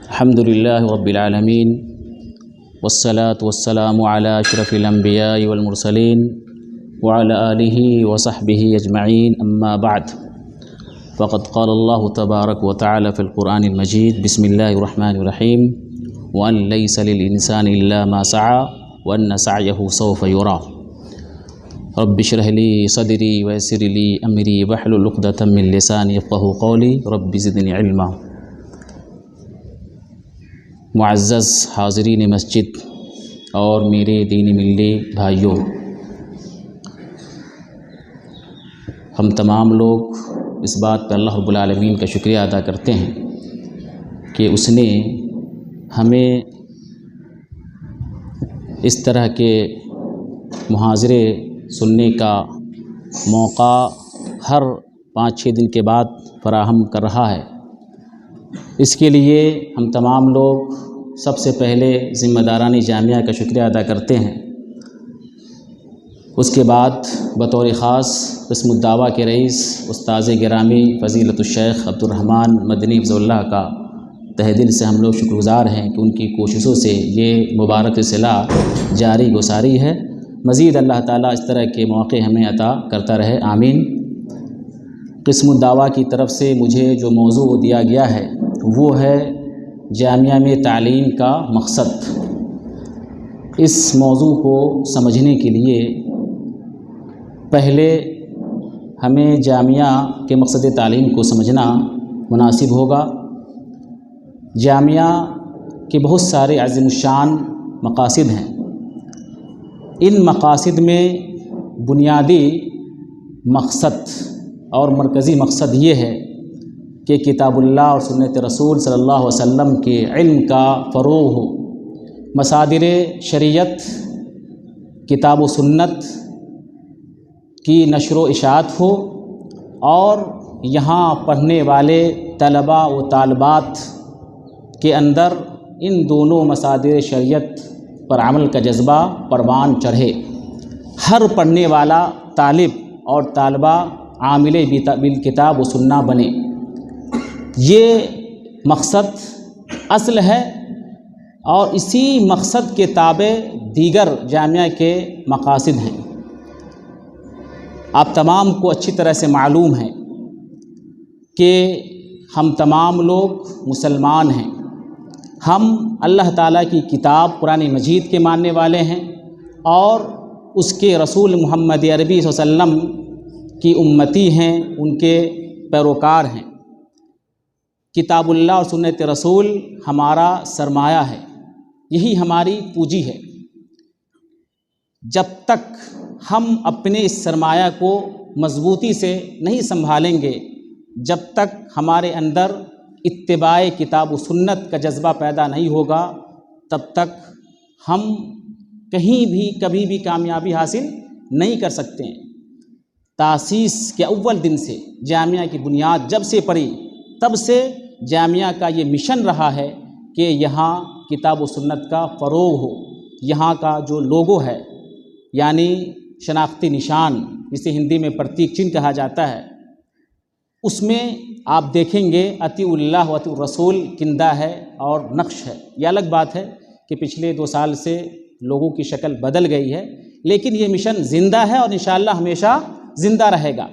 الحمد لله رب العالمين والصلاة والسلام على أشرف الأنبياء والمرسلين وعلى آله وصحبه أجمعين أما بعد فقد قال الله تبارك وتعالى في القرآن المجيد بسم الله الرحمن الرحيم وأن ليس للإنسان إلا ما سعى وأن سعيه سوف يرى رب اشرح لي صدري ويسر لي أمري واحلل عقدة من لساني يفقهوا قولي رب زدني علما۔ معزز حاضرین مسجد اور میرے دینی ملی بھائیوں، ہم تمام لوگ اس بات پہ اللہ رب العالمین کا شکریہ ادا کرتے ہیں کہ اس نے ہمیں اس طرح کے محاضرے سننے کا موقع ہر 5-6 دن کے بعد فراہم کر رہا ہے۔ اس کے لیے ہم تمام لوگ سب سے پہلے ذمہ داران جامعہ کا شکریہ ادا کرتے ہیں۔ اس کے بعد بطور خاص قسم الدعوہ کے رئیس استاذ گرامی فضیلت الشیخ عبد الرحمن مدنی حفظہ اللہ کا تہ دل سے ہم لوگ شکر گزار ہیں کہ ان کی کوششوں سے یہ مبارک صلہ جاری گساری ہے۔ مزید اللہ تعالیٰ اس طرح کے موقع ہمیں عطا کرتا رہے، آمین۔ قسم الدعوہ کی طرف سے مجھے جو موضوع دیا گیا ہے وہ ہے جامعہ میں تعلیم کا مقصد۔ اس موضوع کو سمجھنے کے لیے پہلے ہمیں جامعہ کے مقصد تعلیم کو سمجھنا مناسب ہوگا۔ جامعہ کے بہت سارے عظیم الشان مقاصد ہیں۔ ان مقاصد میں بنیادی مقصد اور مرکزی مقصد یہ ہے کہ کتاب اللہ اور سنت رسول صلی اللہ علیہ وسلم کے علم کا فروغ ہو، مصادر شریعت کتاب و سنت کی نشر و اشاعت ہو، اور یہاں پڑھنے والے طلباء و طالبات کے اندر ان دونوں مصادر شریعت پر عمل کا جذبہ پروان چڑھے۔ ہر پڑھنے والا طالب اور طالبہ عامل بالکتاب و سنہ بنے۔ یہ مقصد اصل ہے، اور اسی مقصد کے تابع دیگر جامعہ کے مقاصد ہیں۔ آپ تمام کو اچھی طرح سے معلوم ہے کہ ہم تمام لوگ مسلمان ہیں۔ ہم اللہ تعالیٰ کی کتاب قرآن مجید کے ماننے والے ہیں، اور اس کے رسول محمد عربی صلی اللہ علیہ وسلم کی امتی ہیں، ان کے پیروکار ہیں۔ کتاب اللہ اور سنت رسول ہمارا سرمایہ ہے، یہی ہماری پونجی ہے۔ جب تک ہم اپنے اس سرمایہ کو مضبوطی سے نہیں سنبھالیں گے، جب تک ہمارے اندر اتباع کتاب و سنت کا جذبہ پیدا نہیں ہوگا، تب تک ہم کہیں بھی کبھی بھی کامیابی حاصل نہیں کر سکتے ہیں۔ تاسیس کے اول دن سے جامعہ کی بنیاد جب سے پڑی، تب سے جامعہ کا یہ مشن رہا ہے کہ یہاں کتاب و سنت کا فروغ ہو۔ یہاں کا جو لوگو ہے، یعنی شناختی نشان، جسے ہندی میں پرتیک چہن کہا جاتا ہے، اس میں آپ دیکھیں گے اطیعوا اللہ و اطیعوا الرسول کندہ ہے اور نقش ہے۔ یہ الگ بات ہے کہ پچھلے 2 سال سے لوگوں کی شکل بدل گئی ہے، لیکن یہ مشن زندہ ہے اور انشاءاللہ ہمیشہ زندہ رہے گا۔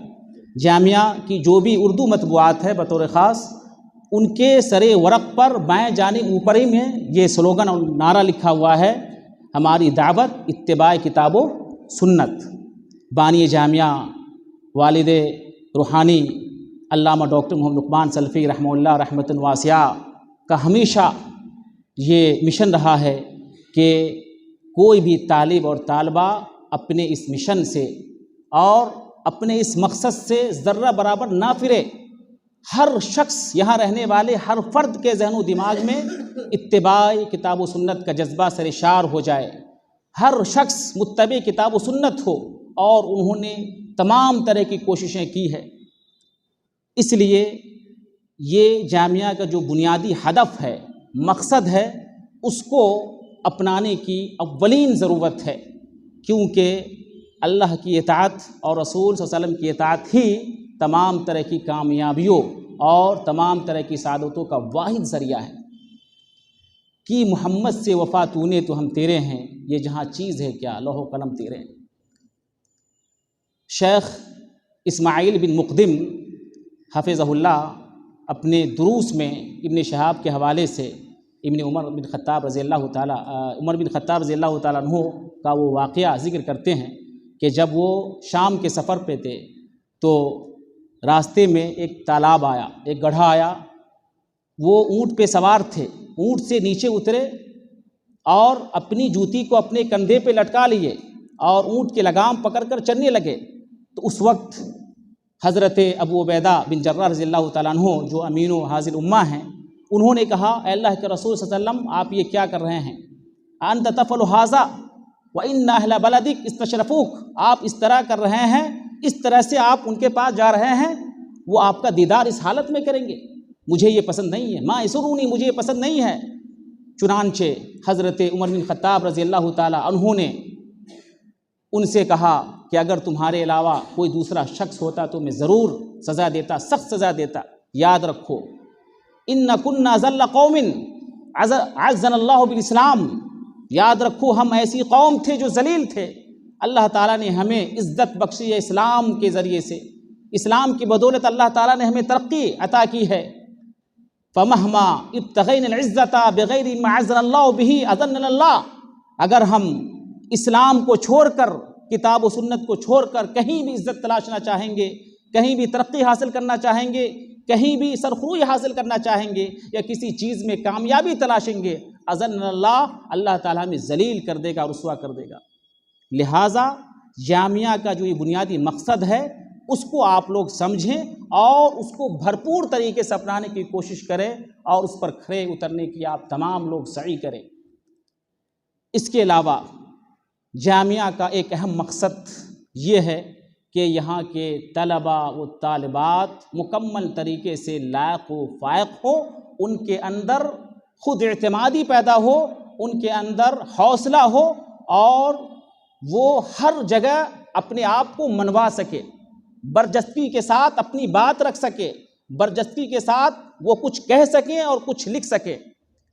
جامعہ کی جو بھی اردو مطبوعات ہے بطور خاص، ان کے سرے ورق پر بائیں جانب اوپر ہی میں یہ سلوگن اور نعرہ لکھا ہوا ہے، ہماری دعوت اتباع کتاب و سنت۔ بانی جامعہ والد روحانی علامہ ڈاکٹر محمد لقمان سلفی رحمہ اللہ رحمۃ واسعہ کا ہمیشہ یہ مشن رہا ہے کہ کوئی بھی طالب اور طالبہ اپنے اس مشن سے اور اپنے اس مقصد سے ذرہ برابر نہ پھرے۔ ہر شخص، یہاں رہنے والے ہر فرد کے ذہن و دماغ میں اتباع کتاب و سنت کا جذبہ سرشار ہو جائے۔ ہر شخص متبع کتاب و سنت ہو، اور انہوں نے تمام طرح کی کوششیں کی ہے۔ اس لیے یہ جامعہ کا جو بنیادی ہدف ہے، مقصد ہے، اس کو اپنانے کی اولین ضرورت ہے، کیونکہ اللہ کی اطاعت اور رسول صلی اللہ علیہ وسلم کی اطاعت ہی تمام طرح کی کامیابیوں اور تمام طرح کی سعادتوں کا واحد ذریعہ ہے۔ کی محمد سے وفا تو نے تو ہم تیرے ہیں، یہ جہاں چیز ہے کیا لوح و قلم تیرے ہیں۔ شیخ اسماعیل بن مقدم حفظہ اللہ اپنے دروس میں ابن شہاب کے حوالے سے عمر بن خطاب رضی اللہ تعالیٰ عنہ کا وہ واقعہ ذکر کرتے ہیں کہ جب وہ شام کے سفر پہ تھے تو راستے میں ایک تالاب آیا، ایک گڑھا آیا، وہ اونٹ پہ سوار تھے، اونٹ سے نیچے اترے اور اپنی جوتی کو اپنے کندھے پہ لٹکا لیے اور اونٹ کے لگام پکڑ کر چلنے لگے۔ تو اس وقت حضرت ابو عبیدہ بن جراح رضی اللہ تعالیٰ عنہ جو امین و حاضر امہ ہیں، انہوں نے کہا اے اللہ کے رسول صلی اللہ علیہ وسلم آپ یہ کیا کر رہے ہیں؟ انت تفعل ھذا وان اہل بلدک استشرفوک، آپ اس طرح کر رہے ہیں، اس طرح سے آپ ان کے پاس جا رہے ہیں، وہ آپ کا دیدار اس حالت میں کریں گے، مجھے یہ پسند نہیں ہے، ما یسرونی، مجھے یہ پسند نہیں ہے۔ چنانچہ حضرت عمر بن خطاب رضی اللہ تعالیٰ عنہ نے ان سے کہا کہ اگر تمہارے علاوہ کوئی دوسرا شخص ہوتا تو میں ضرور سزا دیتا، سخت سزا دیتا۔ یاد رکھو ان کنا ذل قوم عزنا اللہ بالاسلام، یاد رکھو ہم ایسی قوم تھے جو ذلیل تھے، اللہ تعالیٰ نے ہمیں عزت بخشی ہے اسلام کے ذریعے سے، اسلام کی بدولت اللہ تعالیٰ نے ہمیں ترقی عطا کی ہے۔ فمہما ابتغینا العزت بغیر ما اعزنا اللہ بہ اذلنا اللہ، اگر ہم اسلام کو چھوڑ کر، کتاب و سنت کو چھوڑ کر کہیں بھی عزت تلاشنا چاہیں گے، کہیں بھی ترقی حاصل کرنا چاہیں گے، کہیں بھی سرخروئی حاصل کرنا چاہیں گے یا کسی چیز میں کامیابی تلاشیں گے، اذلنا اللہ، اللہ تعالیٰ ہمیں ذلیل کر دے گا، رسوا کر دے گا۔ لہٰذا جامعہ کا جو یہ بنیادی مقصد ہے اس کو آپ لوگ سمجھیں اور اس کو بھرپور طریقے سے اپنانے کی کوشش کریں اور اس پر کھرے اترنے کی آپ تمام لوگ سعی کریں۔ اس کے علاوہ جامعہ کا ایک اہم مقصد یہ ہے کہ یہاں کے طلباء و طالبات مکمل طریقے سے لائق و فائق ہو، ان کے اندر خود اعتمادی پیدا ہو، ان کے اندر حوصلہ ہو اور وہ ہر جگہ اپنے آپ کو منوا سکے، برجستگی کے ساتھ اپنی بات رکھ سکے، برجستگی کے ساتھ وہ کچھ کہہ سکیں اور کچھ لکھ سکے۔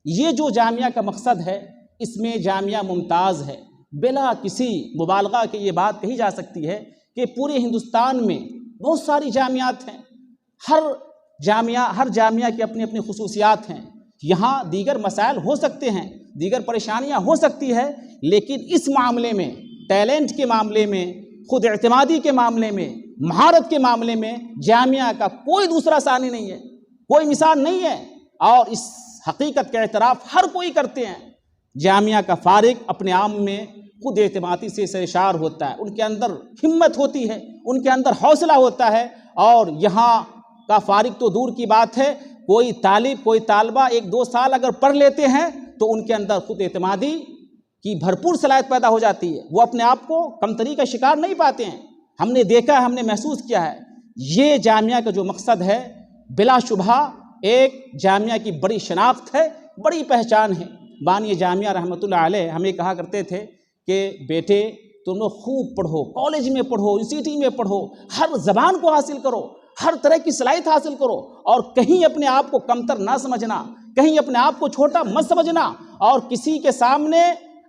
یہ جو جامعہ کا مقصد ہے اس میں جامعہ ممتاز ہے، بلا کسی مبالغہ کے یہ بات کہی جا سکتی ہے کہ پورے ہندوستان میں بہت ساری جامعات ہیں، ہر جامعہ کی اپنی اپنی خصوصیات ہیں، یہاں دیگر مسائل ہو سکتے ہیں، دیگر پریشانیاں ہو سکتی ہے، لیکن اس معاملے میں، ٹیلنٹ کے معاملے میں، خود اعتمادی کے معاملے میں، مہارت کے معاملے میں جامعہ کا کوئی دوسرا ثانی نہیں ہے، کوئی مثال نہیں ہے، اور اس حقیقت کا اعتراف ہر کوئی کرتے ہیں۔ جامعہ کا فارغ اپنے آپ میں خود اعتمادی سے سرشار ہوتا ہے، ان کے اندر ہمت ہوتی ہے، ان کے اندر حوصلہ ہوتا ہے، اور یہاں کا فارغ تو دور کی بات ہے، کوئی طالب، کوئی طالبہ 1-2 سال اگر پڑھ لیتے ہیں تو ان کے اندر خود اعتمادی کی بھرپور صلاحیت پیدا ہو جاتی ہے، وہ اپنے آپ کو کمتری کا شکار نہیں پاتے ہیں۔ ہم نے دیکھا ہے، ہم نے محسوس کیا ہے، یہ جامعہ کا جو مقصد ہے بلا شبہ ایک جامعہ کی بڑی شناخت ہے، بڑی پہچان ہے۔ بانی جامعہ رحمۃ اللہ علیہ ہمیں کہا کرتے تھے کہ بیٹے تم لوگ خوب پڑھو، کالج میں پڑھو، یونیورسٹی میں پڑھو، ہر زبان کو حاصل کرو، ہر طرح کی صلاحیت حاصل کرو، اور کہیں اپنے آپ کو کمتر نہ سمجھنا، کہیں اپنے آپ کو چھوٹا مت سمجھنا، اور کسی کے سامنے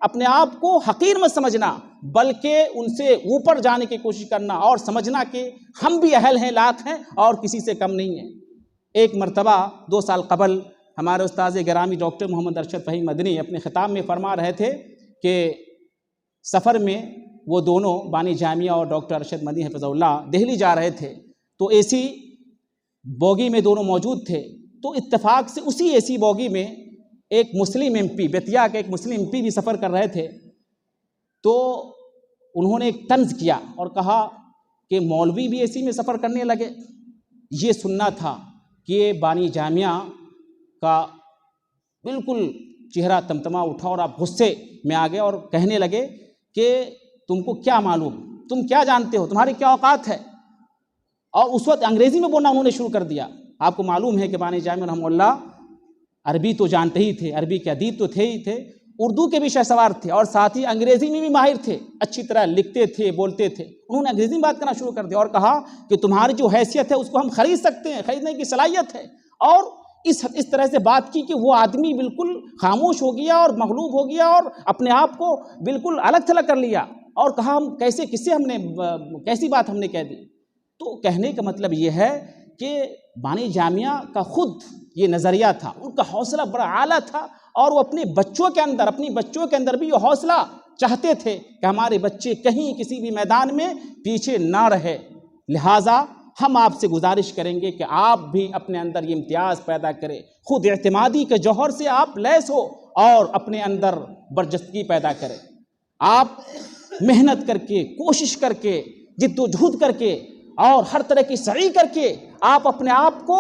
اپنے آپ کو حقیر مت سمجھنا، بلکہ ان سے اوپر جانے کی کوشش کرنا اور سمجھنا کہ ہم بھی اہل ہیں، لائق ہیں اور کسی سے کم نہیں ہیں۔ ایک مرتبہ 2 سال قبل ہمارے استاذ گرامی ڈاکٹر محمد ارشد فہیم مدنی اپنے خطاب میں فرما رہے تھے کہ سفر میں وہ دونوں بانی جامعہ اور ڈاکٹر ارشد مدنی حفظہ اللہ دہلی جا رہے تھے، تو اے سی بوگی میں دونوں موجود تھے، تو اتفاق سے اسی اے سی بوگی میں ایک مسلم ایم پی، بیتیا کے ایک مسلم ایم پی بھی سفر کر رہے تھے، تو انہوں نے ایک طنز کیا اور کہا کہ مولوی بھی اے سی میں سفر کرنے لگے۔ یہ سننا تھا کہ بانی جامعہ کا بالکل چہرہ تمتما اٹھا اور آپ غصے میں آ گئے اور کہنے لگے کہ تم کو کیا معلوم، تم کیا جانتے ہو، تمہاری کیا اوقات ہے، اور اس وقت انگریزی میں بولنا انہوں نے شروع کر دیا۔ آپ کو معلوم ہے کہ بانی جامعہ رحمہ اللہ عربی تو جانتے ہی تھے، عربی کے ادیب تو تھے ہی تھے، اردو کے بھی شہسوار تھے، اور ساتھ ہی انگریزی میں بھی ماہر تھے، اچھی طرح لکھتے تھے، بولتے تھے۔ انہوں نے انگریزی میں بات کرنا شروع کر دیا اور کہا کہ تمہاری جو حیثیت ہے اس کو ہم خرید سکتے ہیں، خریدنے کی صلاحیت ہے، اور اس طرح سے بات کی کہ وہ آدمی بالکل خاموش ہو گیا اور مغلوب ہو گیا اور اپنے آپ کو بالکل الگ تھلگ کر لیا اور کہا ہم کیسے کیسی بات ہم نے کہہ دی۔ تو کہنے کا مطلب یہ ہے کہ بانی جامعہ کا خود یہ نظریہ تھا، ان کا حوصلہ بڑا اعلیٰ تھا، اور وہ اپنی بچوں کے اندر بھی یہ حوصلہ چاہتے تھے کہ ہمارے بچے کہیں کسی بھی میدان میں پیچھے نہ رہے۔ لہٰذا ہم آپ سے گزارش کریں گے کہ آپ بھی اپنے اندر یہ امتیاز پیدا کریں، خود اعتمادی کے جوہر سے آپ لیس ہو اور اپنے اندر برجستگی پیدا کریں۔ آپ محنت کر کے، کوشش کر کے، جد و جہد کر کے اور ہر طرح کی سعی کر کے آپ اپنے آپ کو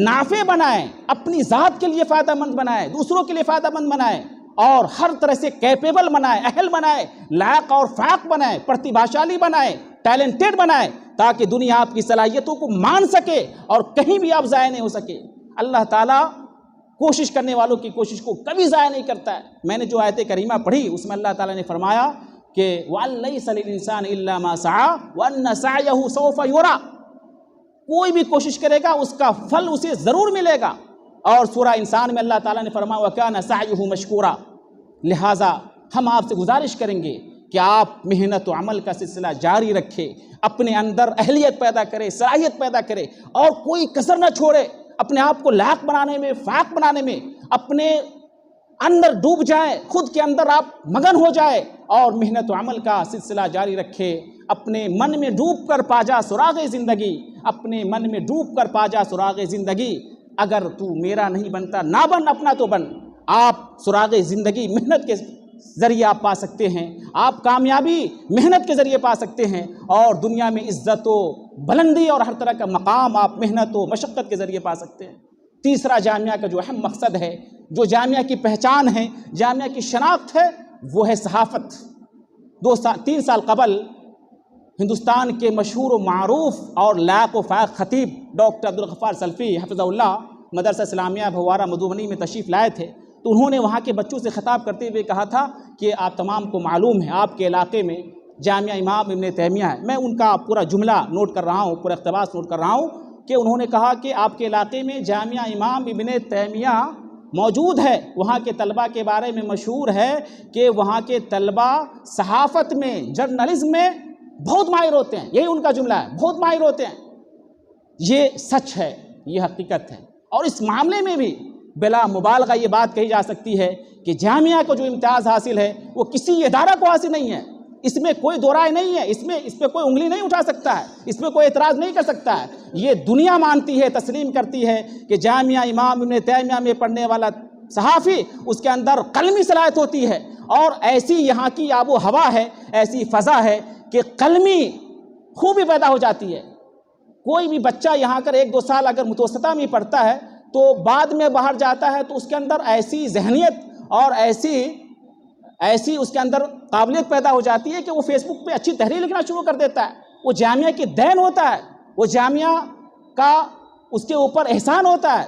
نافع بنائیں، اپنی ذات کے لیے فائدہ مند بنائیں، دوسروں کے لیے فائدہ مند بنائیں، اور ہر طرح سے کیپیبل بنائیں، اہل بنائیں، لائق اور فائق بنائیں، پرتیبھاشالی بنائیں، ٹیلنٹڈ بنائیں، تاکہ دنیا آپ کی صلاحیتوں کو مان سکے اور کہیں بھی آپ ضائع نہیں ہو سکے۔ اللہ تعالیٰ کوشش کرنے والوں کی کوشش کو کبھی ضائع نہیں کرتا ہے۔ میں نے جو آیت کریمہ پڑھی اس میں اللہ تعالیٰ نے فرمایا کہ وَأَن لَيْسَ لِلْإِنسَانِ إِلَّا مَا سَعَىٰ وَأَنَّ سَعْيَهُ سَوْفَ يُرَىٰ، کوئی بھی کوشش کرے گا اس کا پھل اسے ضرور ملے گا۔ اور سورہ انسان میں اللہ تعالیٰ نے فرمایا وَكَانَ سَعْيُهُ مَشْكُورًا۔ لہٰذا ہم آپ سے گزارش کریں گے کہ آپ محنت و عمل کا سلسلہ جاری رکھیں، اپنے اندر اہلیت پیدا کرے، صلاحیت پیدا کرے، اور کوئی کسر نہ چھوڑے، اپنے آپ کو لائق بنانے میں، فائق بنانے میں اپنے اندر ڈوب جائیں، خود کے اندر آپ مگن ہو جائے اور محنت و عمل کا سلسلہ جاری رکھے۔ اپنے من میں ڈوب کر پا جا سراغ زندگی، اپنے من میں ڈوب کر پا جا سراغ زندگی، اگر تو میرا نہیں بنتا نہ بن، اپنا تو بن۔ آپ سراغ زندگی محنت کے ذریعے آپ پا سکتے ہیں، آپ کامیابی محنت کے ذریعے پا سکتے ہیں، اور دنیا میں عزت و بلندی اور ہر طرح کا مقام آپ محنت و مشقت کے ذریعے پا سکتے ہیں۔ تیسرا جامعہ کا جو اہم مقصد ہے، جو جامعہ کی پہچان ہے، جامعہ کی شناخت ہے، وہ ہے صحافت۔ 3 سال قبل ہندوستان کے مشہور و معروف اور لائق و فائق خطیب ڈاکٹر عبدالغفار سلفی حفظہ اللہ مدرسہ اسلامیہ بھوارہ مدھوبنی میں تشریف لائے تھے، تو انہوں نے وہاں کے بچوں سے خطاب کرتے ہوئے کہا تھا کہ آپ تمام کو معلوم ہے آپ کے علاقے میں جامعہ امام ابن تیمیہ ہے۔ میں ان کا پورا جملہ نوٹ کر رہا ہوں، پورا اقتباس نوٹ کر رہا ہوں کہ انہوں نے کہا کہ آپ کے علاقے میں جامعہ امام ابن تیمیہ موجود ہے، وہاں کے طلبہ کے بارے میں مشہور ہے کہ وہاں کے طلبہ صحافت میں، جرنلزم میں بہت ماہر ہوتے ہیں، یہی ان کا جملہ ہے، بہت ماہر ہوتے ہیں۔ یہ سچ ہے، یہ حقیقت ہے، اور اس معاملے میں بھی بلا مبالغہ یہ بات کہی جا سکتی ہے کہ جامعہ کو جو امتیاز حاصل ہے وہ کسی ادارہ کو حاصل نہیں ہے، اس میں کوئی دو رائے نہیں ہے، اس پہ کوئی انگلی نہیں اٹھا سکتا ہے، اس پہ کوئی اعتراض نہیں کر سکتا ہے۔ یہ دنیا مانتی ہے، تسلیم کرتی ہے کہ جامعہ امام ابن تیمیہ میں پڑھنے والا صحافی اس کے اندر قلمی صلاحیت ہوتی ہے، اور ایسی یہاں کی آب و ہوا ہے، ایسی فضا ہے کہ قلمی خوبی پیدا ہو جاتی ہے۔ کوئی بھی بچہ یہاں کر 1-2 سال اگر متوسطہ میں پڑھتا ہے تو بعد میں باہر جاتا ہے تو اس کے اندر ایسی ذہنیت اور ایسی اس کے اندر قابلیت پیدا ہو جاتی ہے کہ وہ فیس بک پہ اچھی تحریر لکھنا شروع کر دیتا ہے۔ وہ جامعہ کی دین ہوتا ہے، وہ جامعہ کا اس کے اوپر احسان ہوتا ہے۔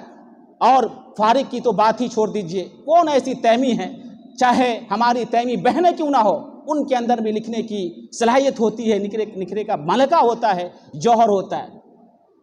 اور فارغ کی تو بات ہی چھوڑ دیجئے، کون ایسی تیمی ہے، چاہے ہماری تیمی بہنیں کیوں نہ ہو، ان کے اندر بھی لکھنے کی صلاحیت ہوتی ہے، نکھرے کا ملکہ ہوتا ہے، جوہر ہوتا ہے۔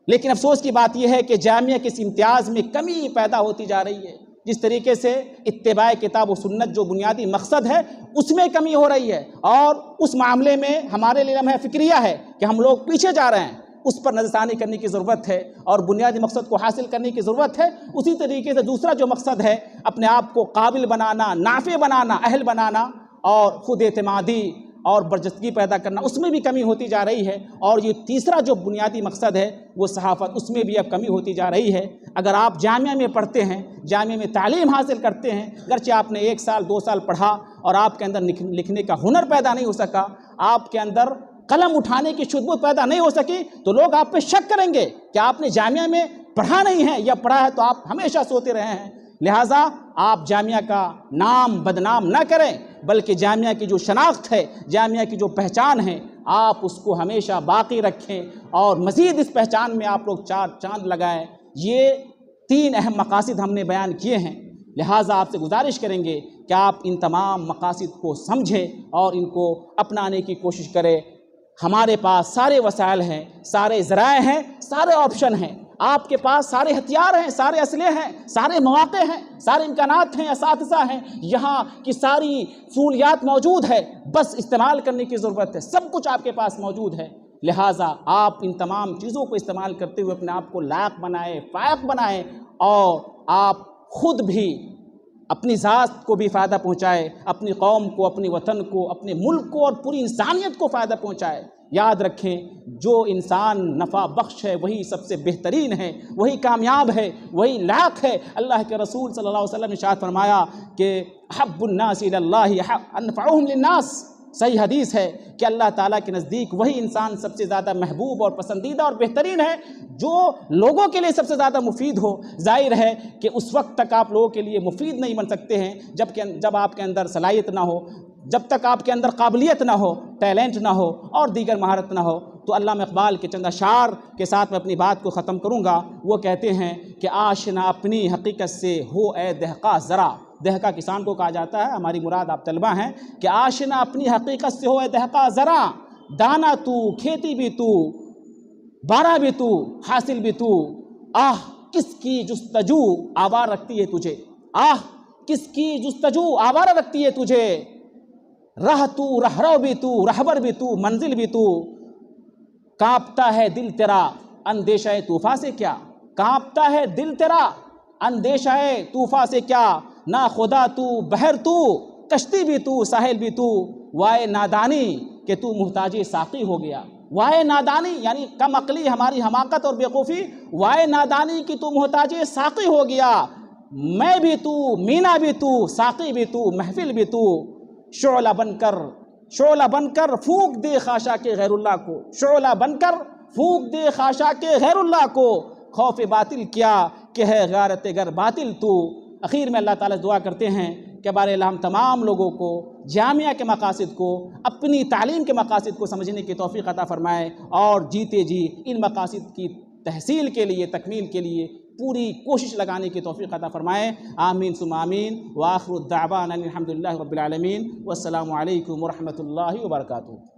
لیکن افسوس کی بات یہ ہے کہ جامعہ کے اس امتیاز میں کمی پیدا ہوتی جا رہی ہے، جس طریقے سے اتباع کتاب و سنت جو بنیادی مقصد ہے اس میں کمی ہو رہی ہے، اور اس معاملے میں ہمارے لیے لمحہ فکریہ ہے کہ ہم لوگ پیچھے جا رہے ہیں، اس پر نظر ثانی کرنے کی ضرورت ہے اور بنیادی مقصد کو حاصل کرنے کی ضرورت ہے۔ اسی طریقے سے دوسرا جو مقصد ہے اپنے آپ کو قابل بنانا، نافع بنانا، اہل بنانا اور خود اعتمادی اور برجستگی پیدا کرنا، اس میں بھی کمی ہوتی جا رہی ہے۔ اور یہ تیسرا جو بنیادی مقصد ہے وہ صحافت، اس میں بھی اب کمی ہوتی جا رہی ہے۔ اگر آپ جامعہ میں پڑھتے ہیں، جامعہ میں تعلیم حاصل کرتے ہیں، گرچہ آپ نے 1 سال 2 سال پڑھا اور آپ کے اندر لکھنے کا ہنر پیدا نہیں ہو سکا، آپ کے اندر قلم اٹھانے کی شدت پیدا نہیں ہو سکی، تو لوگ آپ پہ شک کریں گے کہ آپ نے جامعہ میں پڑھا نہیں ہے، یا پڑھا ہے تو آپ ہمیشہ سوتے رہے ہیں۔ لہٰذا آپ جامعہ کا نام بدنام نہ کریں، بلکہ جامعہ کی جو شناخت ہے، جامعہ کی جو پہچان ہے، آپ اس کو ہمیشہ باقی رکھیں، اور مزید اس پہچان میں آپ لوگ 4 چاند لگائیں۔ یہ 3 اہم مقاصد ہم نے بیان کیے ہیں، لہٰذا آپ سے گزارش کریں گے کہ آپ ان تمام مقاصد کو سمجھیں اور ان کو اپنانے کی کوشش کریں۔ ہمارے پاس سارے وسائل ہیں، سارے ذرائع ہیں، سارے آپشن ہیں، آپ کے پاس سارے ہتھیار ہیں، سارے اسلحے ہیں، سارے مواقع ہیں، سارے امکانات ہیں، اساتذہ ہیں، یہاں کی ساری سہولیات موجود ہے، بس استعمال کرنے کی ضرورت ہے، سب کچھ آپ کے پاس موجود ہے۔ لہٰذا آپ ان تمام چیزوں کو استعمال کرتے ہوئے اپنے آپ کو لائق بنائیں، فائق بنائیں، اور آپ خود بھی اپنی ذات کو بھی فائدہ پہنچائے، اپنی قوم کو، اپنے وطن کو، اپنے ملک کو اور پوری انسانیت کو فائدہ پہنچائے۔ یاد رکھیں، جو انسان نفع بخش ہے وہی سب سے بہترین ہے، وہی کامیاب ہے، وہی لائق ہے۔ اللہ کے رسول صلی اللہ علیہ وسلم نے ارشاد فرمایا کہ احب الناس الی اللہ انفعهم للناس، صحیح حدیث ہے کہ اللہ تعالیٰ کے نزدیک وہی انسان سب سے زیادہ محبوب اور پسندیدہ اور بہترین ہے جو لوگوں کے لیے سب سے زیادہ مفید ہو۔ ظاہر ہے کہ اس وقت تک آپ لوگوں کے لیے مفید نہیں بن سکتے ہیں جب آپ کے اندر صلاحیت نہ ہو، جب تک آپ کے اندر قابلیت نہ ہو، ٹیلنٹ نہ ہو اور دیگر مہارت نہ ہو۔ تو علامہ اقبال کے چند اشعار کے ساتھ میں اپنی بات کو ختم کروں گا۔ وہ کہتے ہیں کہ آشنا اپنی حقیقت سے ہو اے دہقا ذرا، دہقا کسان کو کہا جاتا ہے، ہماری مراد آپ طلبہ ہیں، کہ آشنا اپنی حقیقت سے ہو اے دہقا ذرا، دانا تو، کھیتی بھی تو، بارہ بھی تو، حاصل بھی تو، آہ کس کی جستجو آوار رکھتی ہے تجھے، آہ کس کی جستجو آوار رکھتی ہے تجھے، راہ تو، رہرو بھی تو، رہبر بھی تو، منزل بھی تو، کانپتا ہے دل تیرا اندیشہ طوفاں سے کیا، کانپتا ہے دل تیرا اندیشہ طوفاں سے کیا، نہ خدا تو، بحر تو، کشتی بھی تو، ساحل بھی تو، وائے نادانی کہ تو محتاج ساقی ہو گیا، وائے نادانی یعنی کم عقلی، ہماری حماقت اور بیوقوفی، وائے نادانی کہ تو محتاج ساقی ہو گیا، میں بھی تو، مینا بھی تو، ساقی بھی تو، محفل بھی تو، شعلہ بن کر پھونک دے خاشاک غیر اللہ کو، شعلہ بن کر پھونک دے خاشاک غیر اللہ کو، خوف باطل کیا کہ ہے غارت گر باطل تو۔ اخیر میں اللہ تعالیٰ سے دعا کرتے ہیں کہ بارے اللہ ہم تمام لوگوں کو جامعہ کے مقاصد کو، اپنی تعلیم کے مقاصد کو سمجھنے کی توفیق عطا فرمائے، اور جیتے جی ان مقاصد کی تحصیل کے لیے، تکمیل کے لیے پوری کوشش لگانے کی توفیق عطا فرمائے۔ آمین ثم آمین، وآخر الدعوانا الحمد للہ رب العالمین، والسلام علیکم ورحمۃ اللہ وبرکاتہ۔